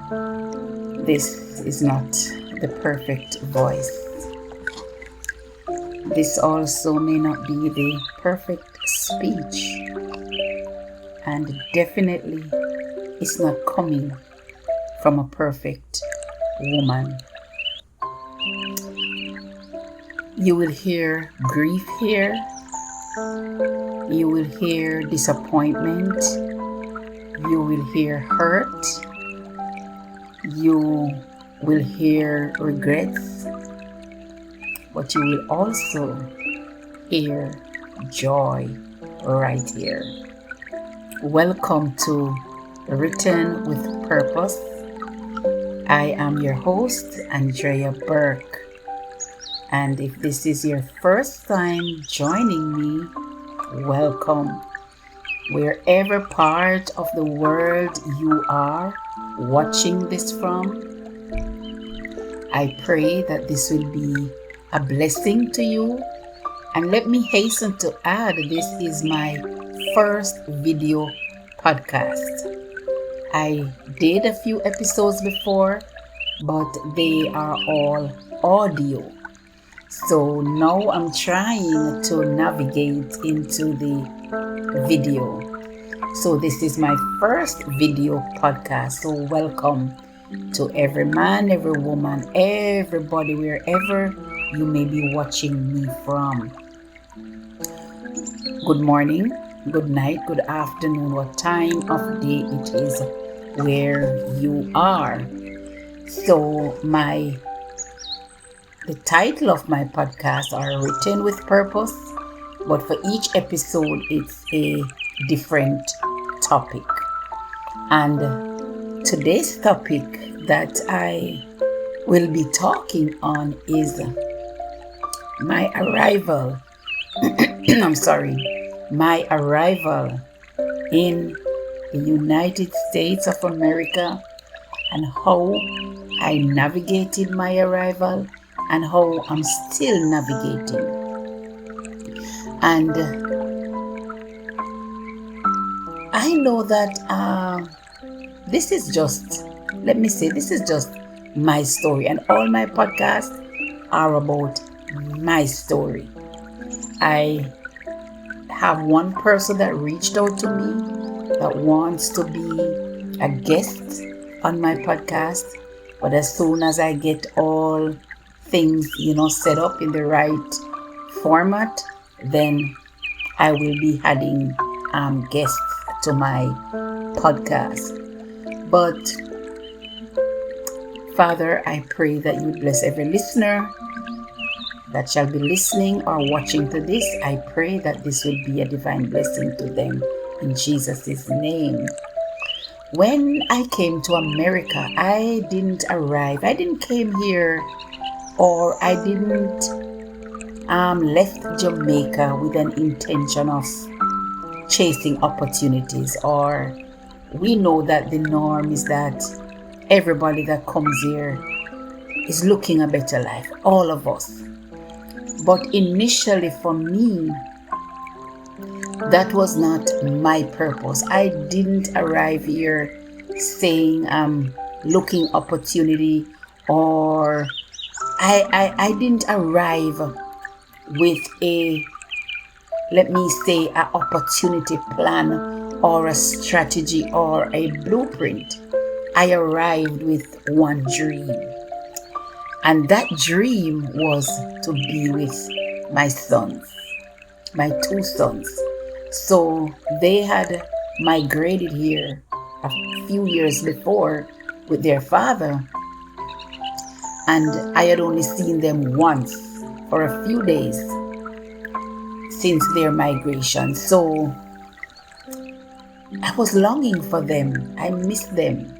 This is not the perfect voice. This also may not be the perfect speech, and definitely it's not coming from a perfect woman. You will hear grief here, you will hear disappointment, you will hear hurt, you will hear regrets, but you will also hear joy right here. Welcome to Written with Purpose. I am your host, Andrea Burke. And if this is your first time joining me, welcome. Wherever part of the world you are watching this from, I pray that this will be a blessing to you. And let me hasten to add, this is my first video podcast. I did a few episodes before, but they are all audio. So now I'm trying to navigate into the video. So this is my first video podcast. So welcome to every man, every woman, everybody, wherever you may be watching me from. Good morning, good night, good afternoon, what time of day it is where you are. So the title of my podcast are Written with Purpose, but for each episode it's a different topic. And today's topic that I will be talking on is my arrival. My arrival in the United States of America, and how I navigated my arrival and how I'm still navigating. And I know that this is just my story, and all my podcasts are about my story. I have one person that reached out to me that wants to be a guest on my podcast, but as soon as I get all things set up in the right format, then I will be adding guests to my podcast. But Father, I pray that you bless every listener that shall be listening or watching to this. I pray that this will be a divine blessing to them in Jesus' name. When I came to America, I didn't came here, or I didn't left Jamaica with an intention of chasing opportunities. Or we know that the norm is that everybody that comes here is looking a better life, all of us. But initially for me, that was not my purpose. I didn't arrive here saying I'm looking opportunity, or I didn't arrive with a opportunity plan or a strategy or a blueprint. I arrived with one dream. And that dream was to be with my sons, my two sons. So they had migrated here a few years before with their father, and I had only seen them once for a few days since their migration. So I was longing for them. I missed them.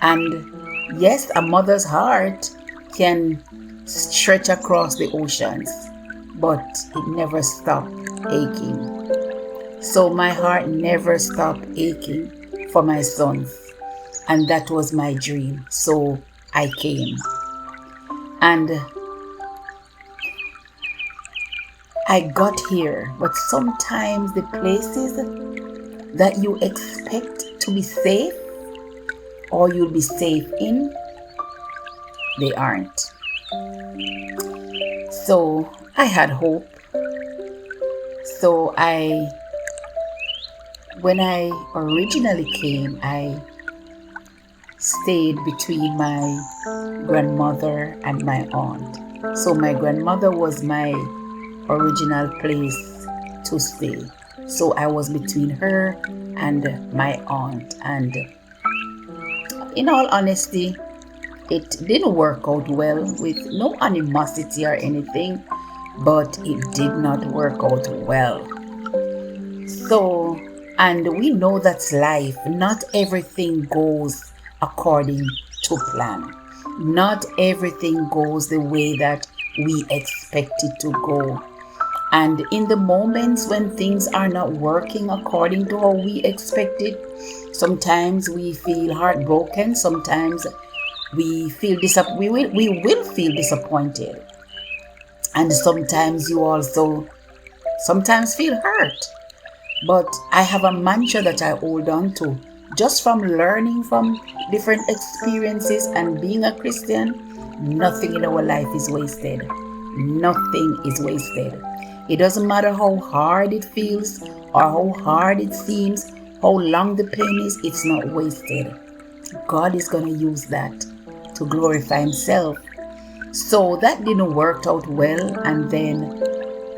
And yes, a mother's heart can stretch across the oceans, but it never stopped aching. So my heart never stopped aching for my sons, and that was my dream. So I came, and I got here. But sometimes the places that you expect to be safe or you'll be safe in, they aren't. So I had hope. So when I originally came, I stayed between my grandmother and my aunt. So my grandmother was my original place to stay. So I was between her and my aunt. And in all honesty, it didn't work out well, with no animosity or anything, but it did not work out well. So, and we know that's life. Not everything goes according to plan. Not everything goes the way that we expect it to go. And in the moments when things are not working according to how we expected, sometimes we feel heartbroken. Sometimes we feel we will feel disappointed. And sometimes you also sometimes feel hurt. But I have a mantra that I hold on to. Just from learning from different experiences and being a Christian, nothing in our life is wasted. Nothing is wasted. It doesn't matter how hard it feels or how hard it seems, how long the pain is, it's not wasted. God is going to use that to glorify Himself. So that didn't work out well. And then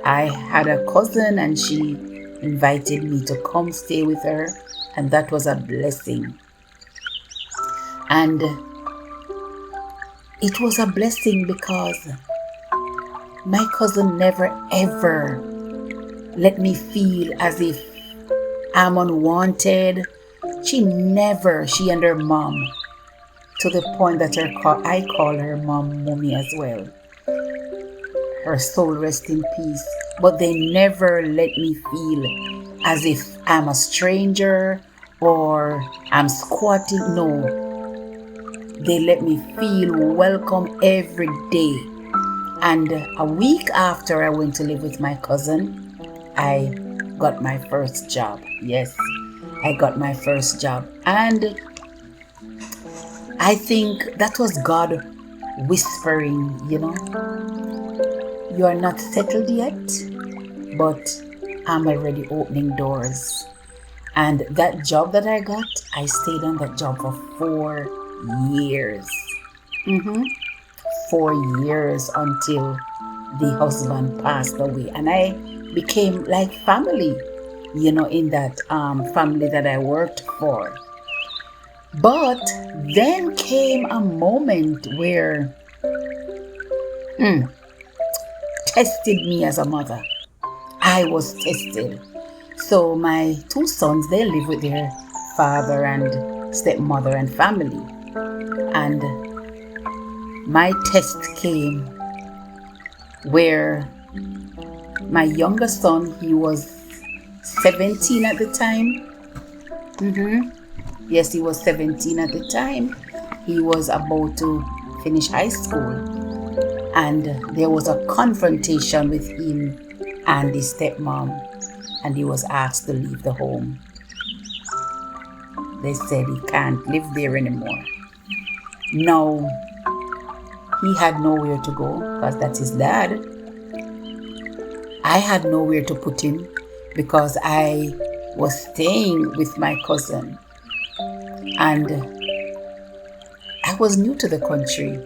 I had a cousin and she invited me to come stay with her. And that was a blessing. And it was a blessing because my cousin never ever let me feel as if I'm unwanted. She and her mom, to the point that I call her mom Mommy as well. Her soul rest in peace. But they never let me feel as if I'm a stranger or I'm squatting. No. They let me feel welcome every day. And a week after I went to live with my cousin, I got my first job. Yes, I got my first job. And I think that was God whispering, you are not settled yet, but I'm already opening doors. And that job that I got, I stayed on that job for 4 years. 4 years until the husband passed away. And I became like family, in that family that I worked for. But then came a moment where tested me as a mother. I was tested. So my 2 sons, they live with their father and stepmother and family. And my test came where my younger son, he was 17 at the time. Yes, he was 17 at the time. He was about to finish high school. And there was a confrontation with him and his stepmom. And he was asked to leave the home. They said he can't live there anymore. Now, he had nowhere to go because that's his dad. I had nowhere to put him because I was staying with my cousin. And I was new to the country.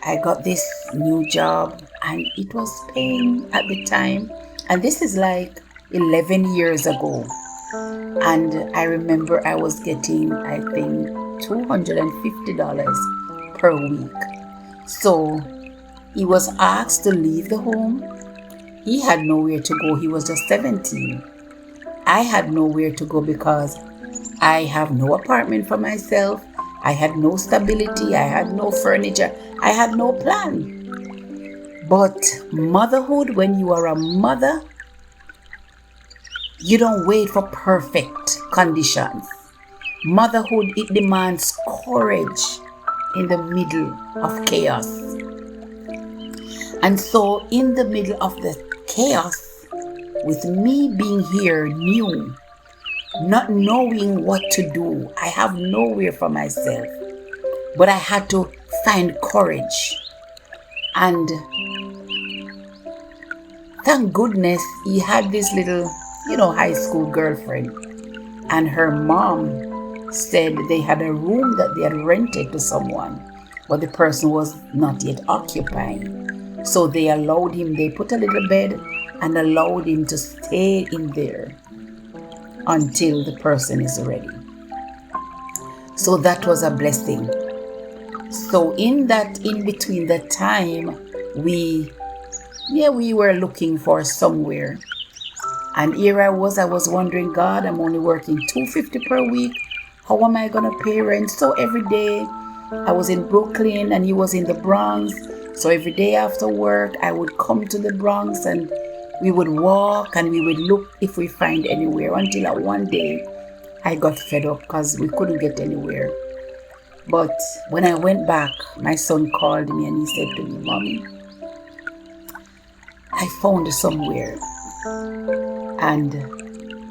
I got this new job and it was paying at the time. And this is like 11 years ago. And I remember I was getting, I think, $250 per week. So he was asked to leave the home. He had nowhere to go. He was just 17. I had nowhere to go because I have no apartment for myself. I had no stability. I had no furniture. I had no plan. But motherhood, when you are a mother, you don't wait for perfect conditions. Motherhood, it demands courage in the middle of chaos. And so in the middle of the chaos, with me being here new, not knowing what to do. I have nowhere for myself, but I had to find courage. And thank goodness he had this little, high school girlfriend. And her mom said they had a room that they had rented to someone, but the person was not yet occupying. So they put a little bed and allowed him to stay in there until the person is ready. So that was a blessing. So in between that time, we were looking for somewhere. And here I was wondering, God, I'm only working $250 per week. How am I gonna pay rent? So every day I was in Brooklyn and he was in the Bronx. So every day after work, I would come to the Bronx and we would walk and we would look if we find anywhere, until one day I got fed up because we couldn't get anywhere. But when I went back, my son called me and he said to me, Mommy, I found somewhere. And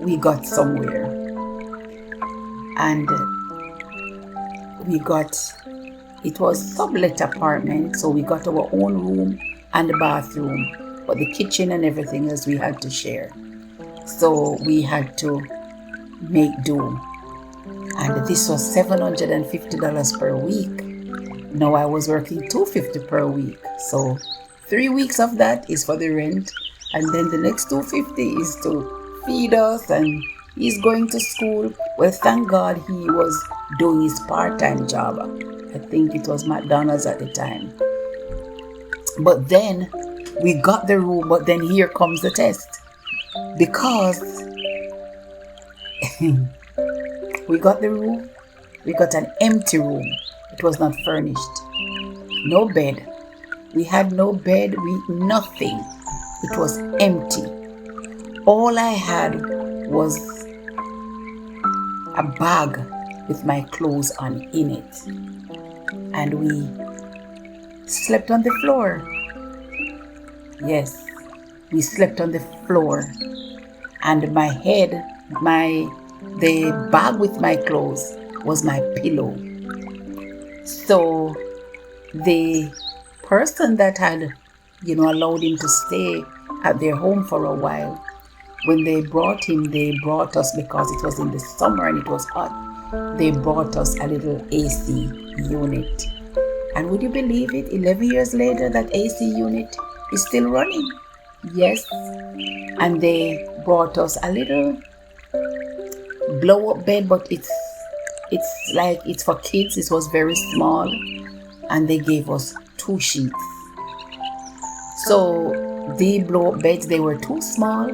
we got somewhere. And it was sublet apartment, so we got our own room and a bathroom, but the kitchen and everything else we had to share. So we had to make do. And this was $750 per week. Now I was working $250 per week. So 3 weeks of that is for the rent, and then the next $250 is to feed us, and he's going to school. Well, thank God he was doing his part-time job. I think it was McDonald's at the time. But then we got the room, but then here comes the test. Because we got the room, we got an empty room. It was not furnished. No bed. We had no bed, nothing. It was empty. All I had was a bag with my clothes in it. And we slept on the floor. Yes, we slept on the floor. And the bag with my clothes was my pillow. So the person that had, allowed him to stay at their home for a while, when they brought us, because it was in the summer and it was hot, they brought us a little AC unit. And would you believe it, 11 years later, that AC unit is still running? Yes. And they brought us a little blow-up bed, but it's like it's for kids. It was very small, and they gave us 2 sheets. So the blow-up beds, they were too small,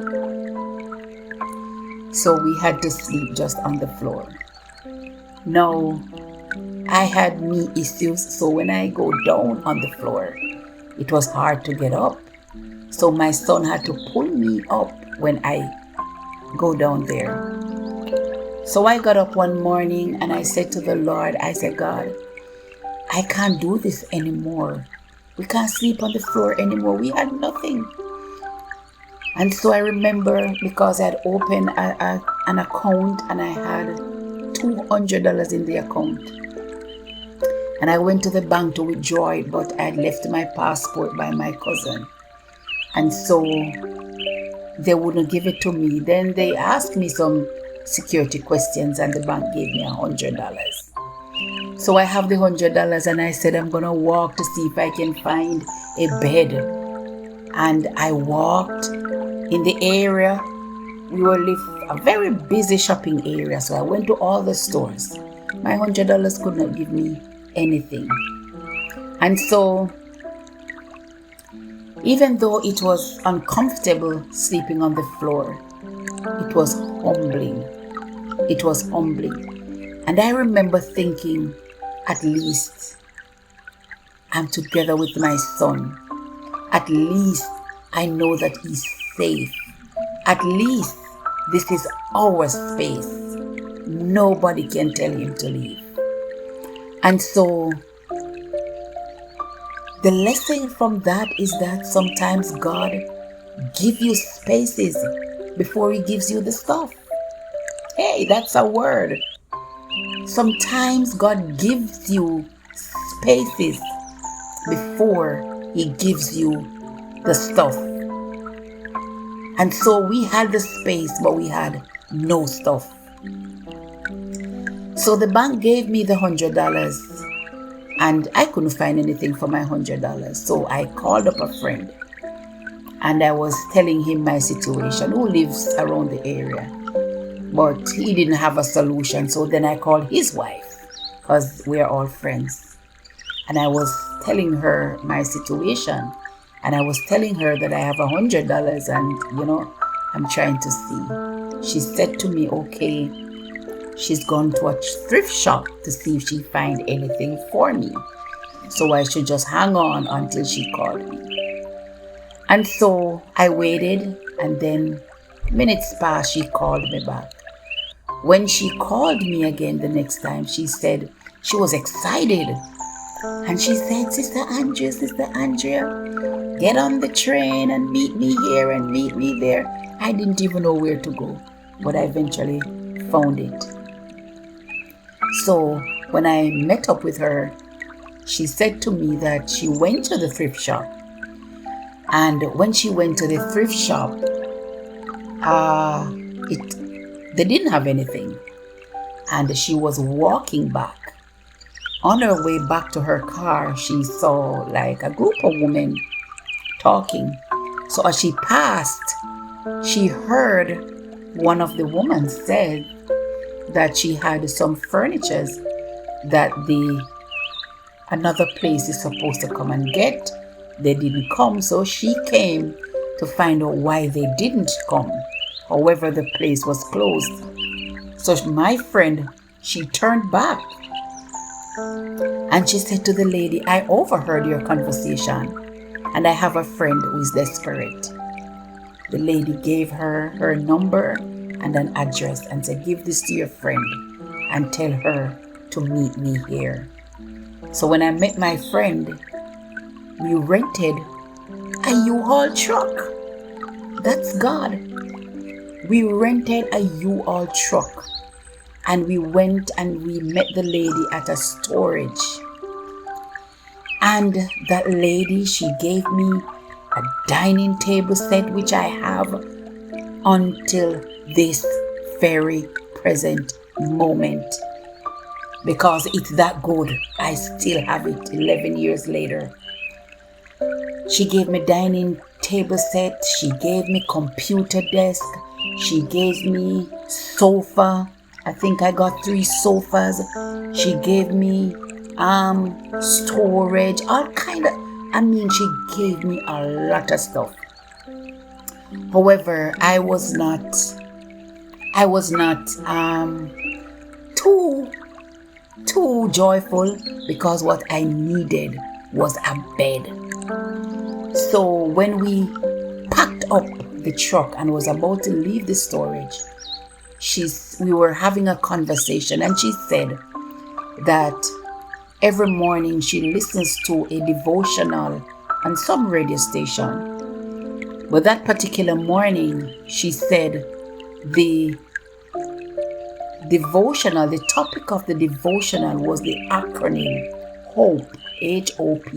so we had to sleep just on the floor. Now, I had knee issues, so when I go down on the floor, it was hard to get up. So my son had to pull me up when I go down there. So I got up one morning and I said to the Lord, I said, God, I can't do this anymore. We can't sleep on the floor anymore. We had nothing. And so I remember, because I had opened an account and I had $200 in the account. And I went to the bank to withdraw it, but I had left my passport by my cousin. And so they wouldn't give it to me. Then they asked me some security questions and the bank gave me $100. So I have the $100 and I said, I'm gonna walk to see if I can find a bed. And I walked in the area. We were a very busy shopping area, so I went to all the stores. My $100 could not give me anything. And so, even though it was uncomfortable sleeping on the floor, it was humbling. It was humbling. And I remember thinking, at least I'm together with my son. At least I know that he's safe. At least this is our space. Nobody can tell him to leave. And so the lesson from that is that sometimes God gives you spaces before he gives you the stuff. Hey, that's a word. Sometimes God gives you spaces before He gives you the stuff. And so we had the space, but we had no stuff. So the bank gave me the $100 and I couldn't find anything for my $100. So I called up a friend and I was telling him my situation, who lives around the area. But he didn't have a solution. So then I called his wife, because we're all friends. And I was telling her my situation. And I was telling her that I have $100 and, I'm trying to see. She said to me, okay, she's gone to a thrift shop to see if she find anything for me. So I should just hang on until she called me. And so I waited, and then minutes passed, she called me back. When she called me again the next time, she said she was excited. And she said, Sister Andrea, get on the train and meet me here and meet me there. I didn't even know where to go, but I eventually found it. So when I met up with her, she said to me that she went to the thrift shop. And when she went to the thrift shop, they didn't have anything. And she was walking back. On her way back to her car, she saw like a group of women talking. So as she passed, she heard one of the women said that she had some furnitures that another place is supposed to come and get. They didn't come, so she came to find out why they didn't come. However, the place was closed. So my friend, she turned back and she said to the lady, I overheard your conversation and I have a friend who is desperate. The lady gave her her number and an address and said, give this to your friend and tell her to meet me here. So when I met my friend, we rented a U-Haul truck. That's God. We rented a U-Haul truck and we went and we met the lady at a storage. And that lady, she gave me a dining table set, which I have until this very present moment. Because it's that good. I still have it 11 years later. She gave me dining table set. She gave me computer desk. She gave me sofa. I think I got 3 sofas. She gave me storage, all kind of, she gave me a lot of stuff. However, I was not too joyful, because what I needed was a bed. So when we packed up the truck and was about to leave the storage, we were having a conversation, and she said that every morning she listens to a devotional on some radio station. But that particular morning, she said the topic of the devotional was the acronym HOPE, HOPE.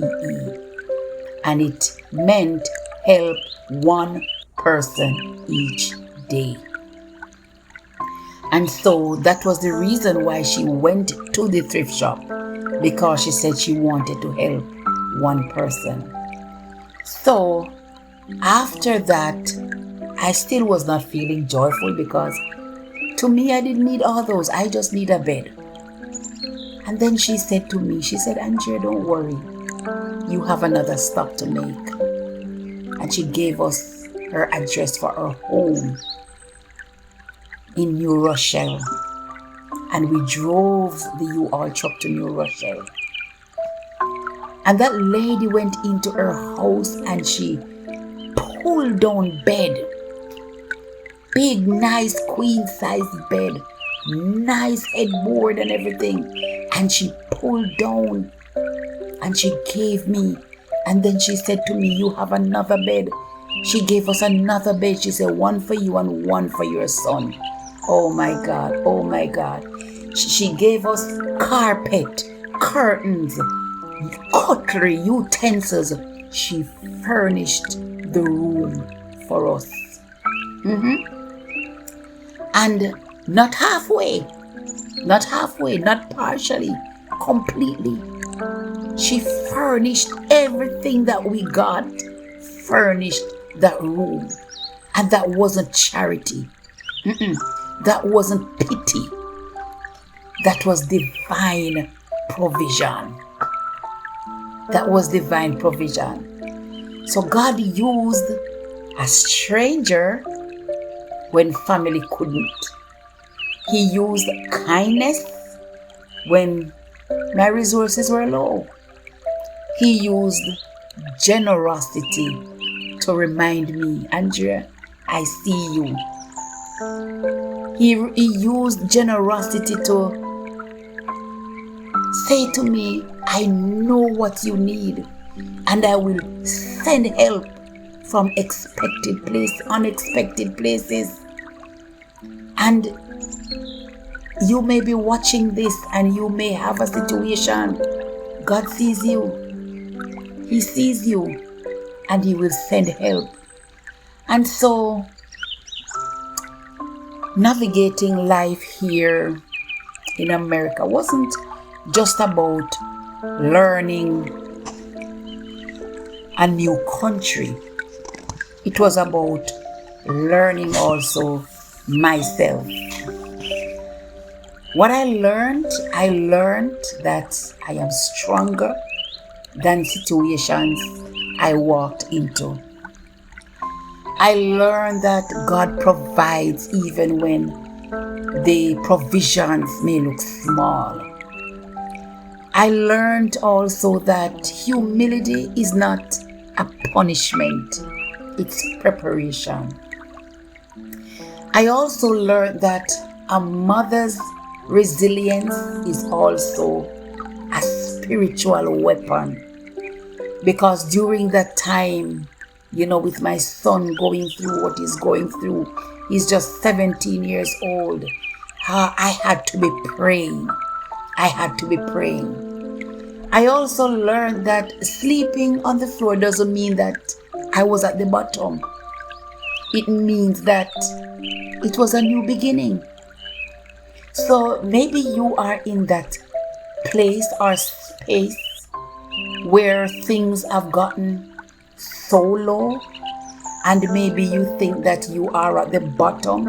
And it meant help one person each day. And so that was the reason why she went to the thrift shop, because she said she wanted to help one person. So after that, I still was not feeling joyful, because to me, I didn't need all those. I just need a bed. And then she said to me, she said, Andrea, don't worry. You have another stop to make. And she gave us her address for her home in New Rochelle. And we drove the U-Haul truck to New Rochelle. And that lady went into her house and she pulled down bed. Big, nice, queen-size bed. Nice headboard and everything. And she pulled down and she gave me. And then she said to me, you have another bed. She gave us another bed. She said, one for you and one for your son. Oh my God, oh my God. She gave us carpet, curtains, cutlery, utensils. She furnished the room for us. And not halfway, not partially, completely. She furnished everything that we got, furnished that room. And that wasn't charity. That wasn't pity. That was divine provision. That was divine provision. So God used a stranger when family couldn't. He used kindness when my resources were low. He used generosity to remind me, Andrea, I see you. He used generosity to say to me, I know what you need, and I will send help from unexpected places. And you may be watching this and you may have a situation. God sees you. He sees you, and He will send help. And so, navigating life here in America wasn't just about learning a new country. It was about learning also myself. What I learned that I am stronger than situations I walked into. I learned that God provides even when the provisions may look small. I learned also that humility is not a punishment, it's preparation. I also learned that a mother's resilience is also a spiritual weapon. Because during that time, with my son going through what he's going through, he's just 17 years old. I had to be praying. I also learned that sleeping on the floor doesn't mean that I was at the bottom. It means that it was a new beginning. So maybe you are in that place or space where things have gotten so low, and maybe you think that you are at the bottom,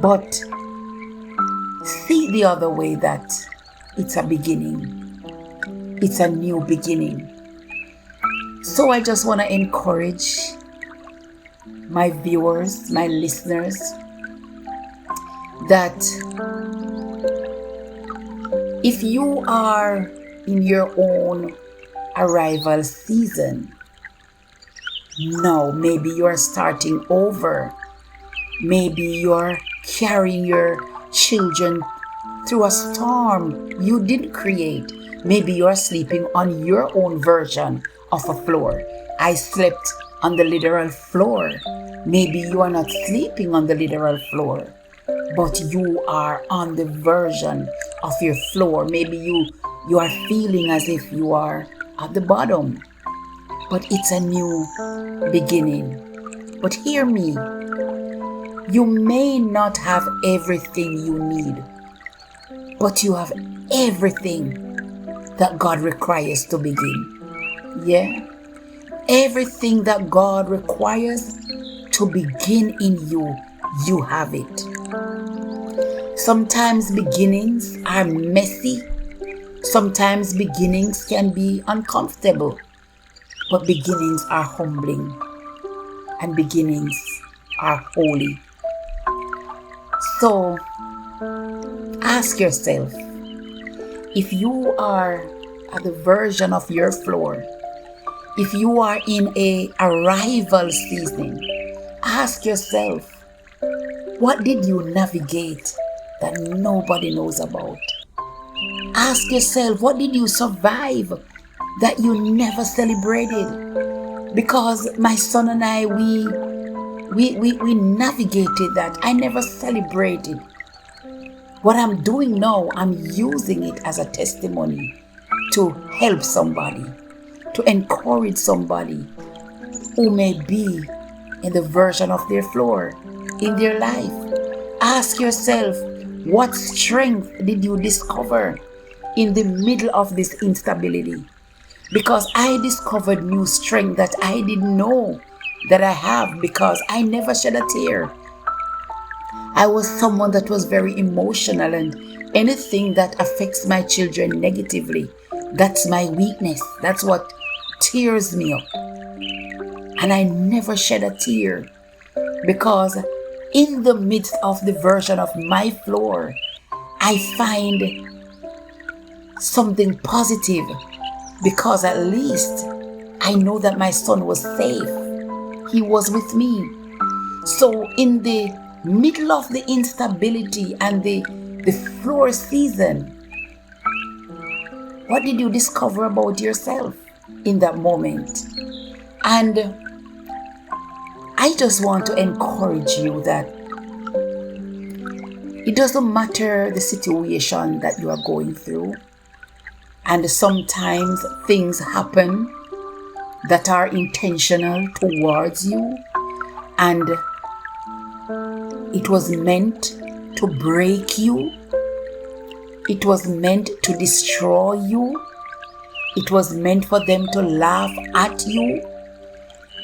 but see the other way, that it's a beginning. It's a new beginning. So I just want to encourage my viewers, my listeners, that if you are in your own arrival season, now maybe you are starting over. Maybe you are carrying your children through a storm you didn't create. Maybe you are sleeping on your own version of a floor. I slept on the literal floor. Maybe you are not sleeping on the literal floor, but you are on the version of your floor. Maybe you are feeling as if you are at the bottom, but it's a new beginning. But hear me, you may not have everything you need, but you have everything that God requires to begin. Yeah? Everything that God requires to begin in you, you have it. Sometimes beginnings are messy. Sometimes beginnings can be uncomfortable. But beginnings are humbling. And beginnings are holy. So, ask yourself, if you are at the version of your floor, if you are in a arrival season, ask yourself, what did you navigate that nobody knows about? Ask yourself, what did you survive that you never celebrated? Because my son and I, we navigated that. I never celebrated. What I'm doing now, I'm using it as a testimony to help somebody, to encourage somebody who may be in the version of their floor in their life. Ask yourself, what strength did you discover in the middle of this instability? Because I discovered new strength that I didn't know that I have, because I never shed a tear. I was someone that was very emotional, and anything that affects my children negatively, that's my weakness. That's what tears me up. And I never shed a tear, because in the midst of the version of my floor, I find something positive, because at least I know that my son was safe. He was with me. So in the middle of the instability and the floor season, what did you discover about yourself in that moment? And I just want to encourage you that it doesn't matter the situation that you are going through. And sometimes things happen that are intentional towards you, and it was meant to break you. It was meant to destroy you. It was meant for them to laugh at you.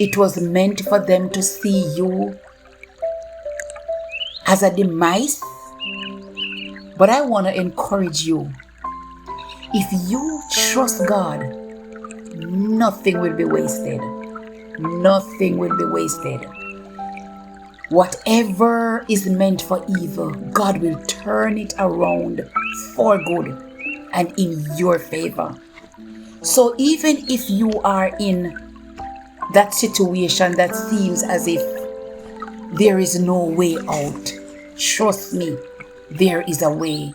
It was meant for them to see you as a demise. But I want to encourage you. If you trust God, nothing will be wasted. Nothing will be wasted. Whatever is meant for evil, God will turn it around for good and in your favor. So even if you are in that situation that seems as if there is no way out, trust me, there is a way.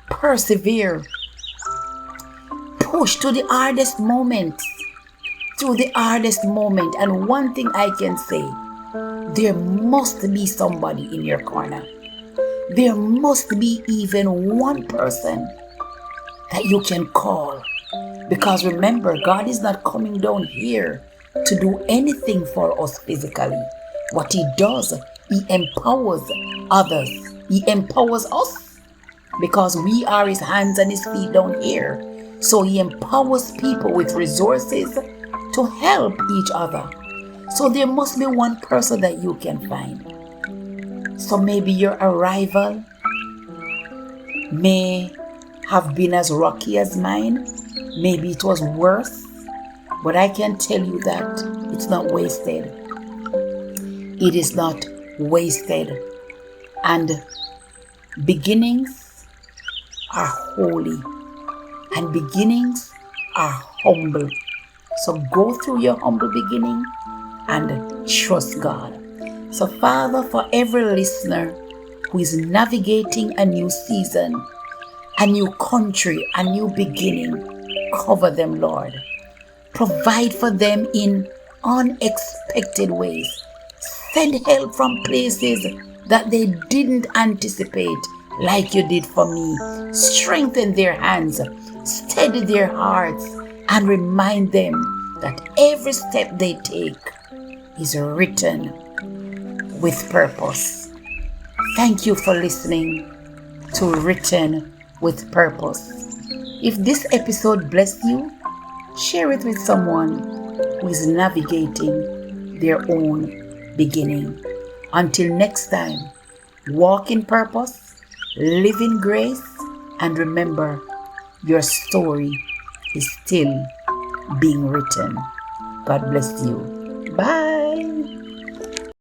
Persevere. Push to the hardest moment. Through the hardest moment. And one thing I can say, there must be somebody in your corner. There must be even one person that you can call. Because remember, God is not coming down here to do anything for us physically. What He does, He empowers others. He empowers us because we are His hands and His feet down here. So He empowers people with resources to help each other. So there must be one person that you can find. So maybe your arrival may have been as rocky as mine. Maybe it was worse. But I can tell you that it's not wasted. It is not wasted. And beginnings are holy. And beginnings are humble. So go through your humble beginning and trust God. So Father, for every listener who is navigating a new season, a new country, a new beginning, cover them, Lord. Provide for them in unexpected ways. Send help from places that they didn't anticipate, like you did for me. Strengthen their hands, steady their hearts, and remind them that every step they take is written with purpose. Thank you for listening to Written with Purpose. If this episode blessed you, share it with someone who is navigating their own beginning. Until next time, walk in purpose, live in grace, and remember, your story is still being written. God bless you. Bye.